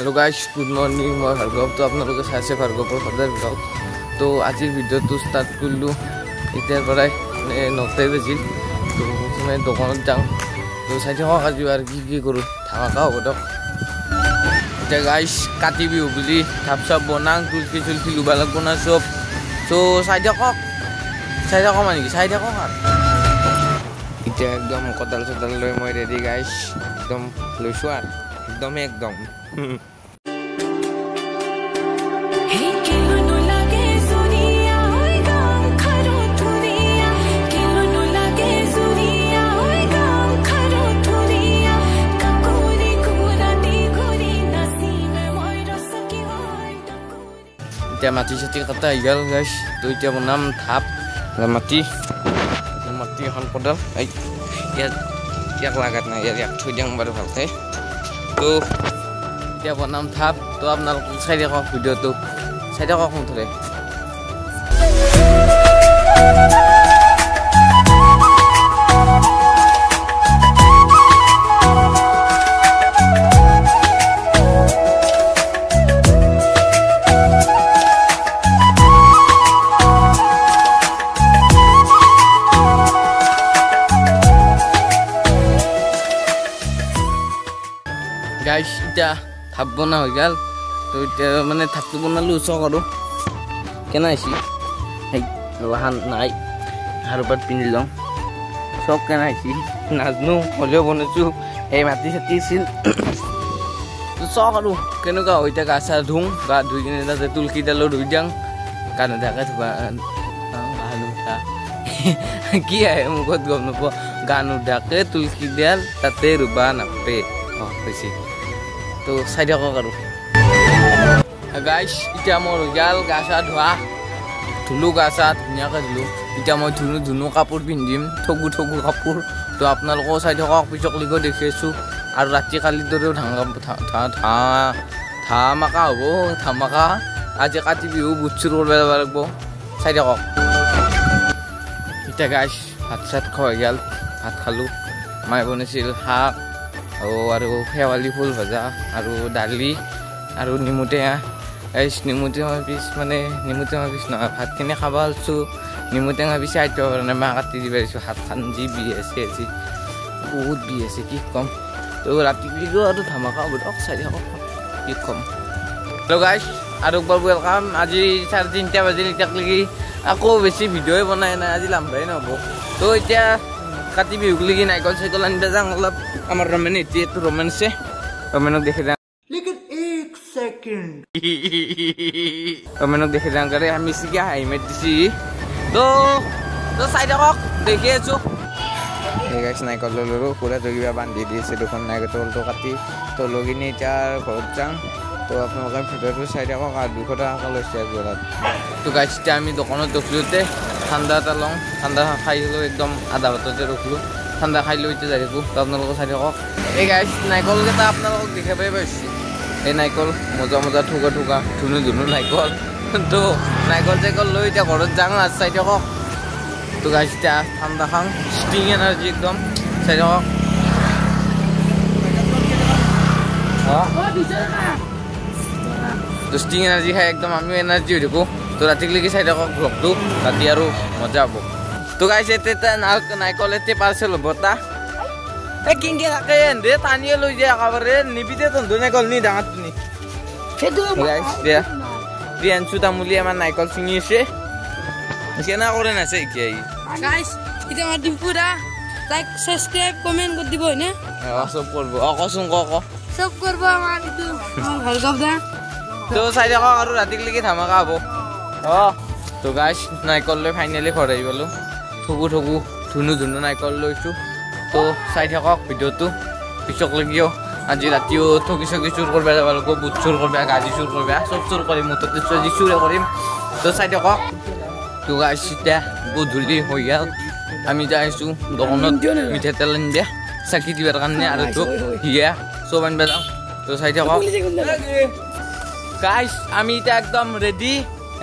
hello guys good morning मैं भार्गव तो आपलोगे चाइছে भार्गवर सदार blog तो आजिर भिडिओ स्टार्ट करलु इतार पराय 9 बजिल तो मैं दোकान जाऊँ तो चाइছে आज और की करूँ धामाका हो दक इतना गाइस काति बिहु बुली थाप साप बनां तुलसी लुबा लागबो ना सब तो चाइছে माने चाइছে इतना एकदम कदाल सदाल লৈ मैं रेडी गाइस एकदम लैसो आरो एकदम mati seti kata igal guys tu dia menam thap mati han podal ya lagat na ya thujang baru bhalte to dia menam thap to apnar side ko video tu side ko khong thore guys ita thap bana hoi gal to ita mane thap tu banalu so karo kena isi hei lahan nai harubat pinilong sok kena isi naznu holeo bonachu ei mati seti sil to so karo kenu ka oita ka sa dhung ga dui kine da tulki dalo dui jang kana da ka thuba halu ta ki hai mugot gom no ganu dake tulki dal tate ruba nape oh besi तो side को करू guys इटा मोर जाल गासा धुआ धुलु गासा धुनिया का धुलु इटा मैं धुनु कापुर पिंदिम ठगु कापुर तो आपना लोग साइड को पिचक लिगो देखेछु और राति काली दरे धामाका हो धामाका आज काति बिहु बुचुर करबा लागबो साइड को इटा गाइस भात सात खय गेल भात खालु माय बनेছিল শাক और फेवाली फुल भजा और दाली और निमुटेङा निमुटेङा पिस माने निमुटेङा पिस न भात किने खाबा आलछु निमुटेङा पिस आइतो माने मा काटि दिबाइछु हात खान जी बिएसए जी बहुत बिएसए की कम तो राति लिगो और धमाका बडक साइड हो की कम हेलो गाइस और एक बार वेलकम आज 3:30 बजे तक लगी আকৌ বেছি ভিডিও বনাই না আজি লাম্বাই নহব তো এতিয়া কাতি বিহু লাগি নাইকল সাইকল আনবা যাং অলপ আমার রমেন এটি একটু রোমান্সে রমেনক দেখে যাং लेकिन 1 सेकंड রমেনক দেখে যাং করে আমি সিগা হাই মেদিছি তো সাইড কক দেখি আছো এই গাইস নাইকল ললো পুরা জগিবা বান্ধি দিছে দুখন নাইকল তো কাটি তো লগিনি চার ঘর যাং তো আপনাদের ভিডিওটো সাইড কক আর 200 টাকা লইছে জোড়া তো গাইস আমি দোকানত দেখলুতে ঠান্ডা তালং ঠান্ডা খাইলো একদম আধা বাততে রখলু ঠান্ডা খাইলো ইতে যাইবো তো আপনাদের সাইড কক এই গাইস নাইকল কেটা আপনাদের দেখে পাইছি এই নাইকল মজা ঠুকা ধুনু নাইকল তো নাইকল জাইকল লৈ এটা ঘৰত যাং আর সাইড কক তো গাইস তা ঠান্ডা খাং স্টিং এনার্জি একদম সাইড কক तो स्टिंग एनार्जी है एकदम आमी एनार्जी हो तो राति लगी साइड ब्लॉग राति और मजा हम तो गाइस नाइकल एते पार्सल बता किंगे दे तानिए लै जाए एकेबारे निबिदे तो नाइकल नि डाঙাত নি गाइस दे प्रियांशु तामुली आमार नाइकल सिंगिছে কেনা করে নাছে কি गाइस ইটা আমার ডিম্পুরা লাইক সাবস্ক্রাইব কমেন্ট করে দিব না সব করব কসুন সব করব আমার ইটো ভার্গব দা तो साइड को और राति लगी धमाका हबो तो गाइस नाइकल ले फाइनली खराइ गलो ठगु धुनु नाइकल लइछु तो साइड को भिडिओ तो पिछक लगियो आज रातिओ ठगी चुर करबा जाबा लगो बुट चुर करबा गाजी चुर करबा सब चुर करिम मुतते चुर चुर करिम तो साइड को तो गाइस इटा गधुली হৈ গেল আমি যাইছো দোকানত মিঠা তেল আনবা সাকি দিবার কারণে আর তো হিয়া সব আনবা যাও তো সাইড को गाइस আমি এটা একদম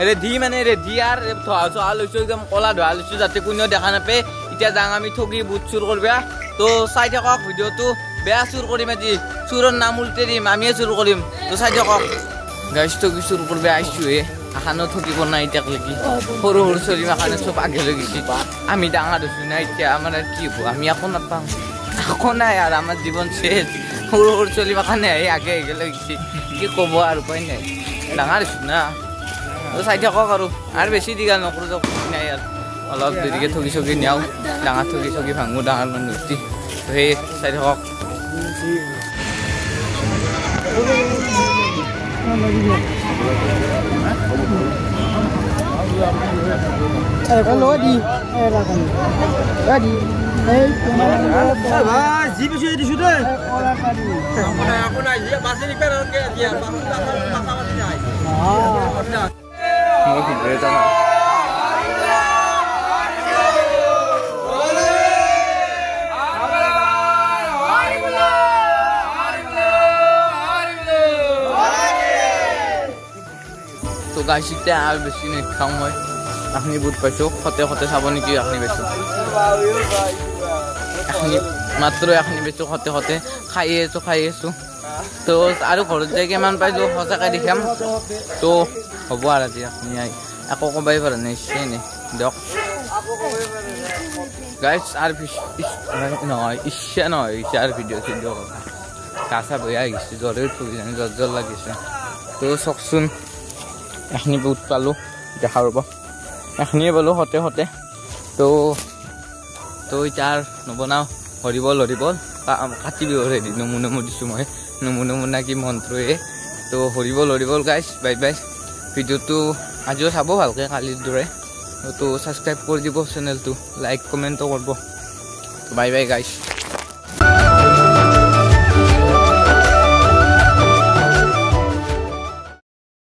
রেডি মানে রেডি আর ধোয়া লইছো একদম কলা ধোয়া লইছো যাতে কোনেও দেখা নাপে এটা যাং আমি ঠগি বুট চুর করবা তো সাইড কক ভিডিওটো বেয়া চুৰ কৰিম আজি চুৰৰ নাম উল্টে দিম আমিয়ে চুৰ কৰিম তো চাই থাকক গাইছ তো কি চুৰ কৰিব আহিছোঁহে আখানো থাকিব নাই এতিয়ালৈকে সৰু সৰু চলি মাখানে চব আগে লৈ গৈছে আমি ডাঙৰ হৈছোঁ না এতিয়া আমাৰ আৰু কি হ'ব আমি একো নাপাওঁ একো নাই আৰু আমাৰ জীৱন শেষ সৰু সৰু চলি মাখানে আগে আগে লৈ গৈছে কি ক'ব আৰু উপায় নাই ডাঙৰ হৈছোঁ না তো চাই থাকক আৰু বেছি দীঘল নকৰোঁ তো নাই আৰু অলপ দেৰিকৈ ঠগি চগি নিয়াওঁ ডাঙৰ ঠগি চগি ভাঙোঁ ডাঙৰ মানুহ উঠি তো সেই চাই থাকক তো গাইছিতে আৰু বেছি নেখাওঁ মই আপুনি বুট পাইছোঁ সতে সতে চাব নেকি আপুনি বেছোঁ মাত্ৰ আপুনি বেছোঁ সতে সতে খাই আছোঁ তো আৰু ঘৰত যাই কিমান পাইছোঁ সঁচাকৈ দেখাম তো হ'ব আৰু আজি আপুনি একো ক'বাই পৰা নাই ইচ্ছাই নাই দিয়ক গাইছ আৰু নহয় ইচ্ছা নহয় ইচ্ছা আৰু ভিডিঅ' চিডিঅ' কৰা গা চা বেয়া গৈছে জ্বৰে উঠি জ্বৰ লাগিছে তো চাওকচোন এখিনি বুট পালোঁ দেখা ৰ'ব এখিনিয়ে পালোঁ সতে সতে তো এতিয়া আৰু নবনাওঁ হৰিবল কাটি বিহুৰ হেৰি নমু দিছোঁ মই নমু না কি মন্ত্ৰয়ে তো হৰিবল গাইছ বাই বাই ভিডিঅ'টো আজিও চাব ভালকৈ কালিৰ দৰে তো ছাবস্ক্ৰাইব কৰি দিব চেনেলটো লাইক কমেণ্টো কৰিব বাই বাই গাইছ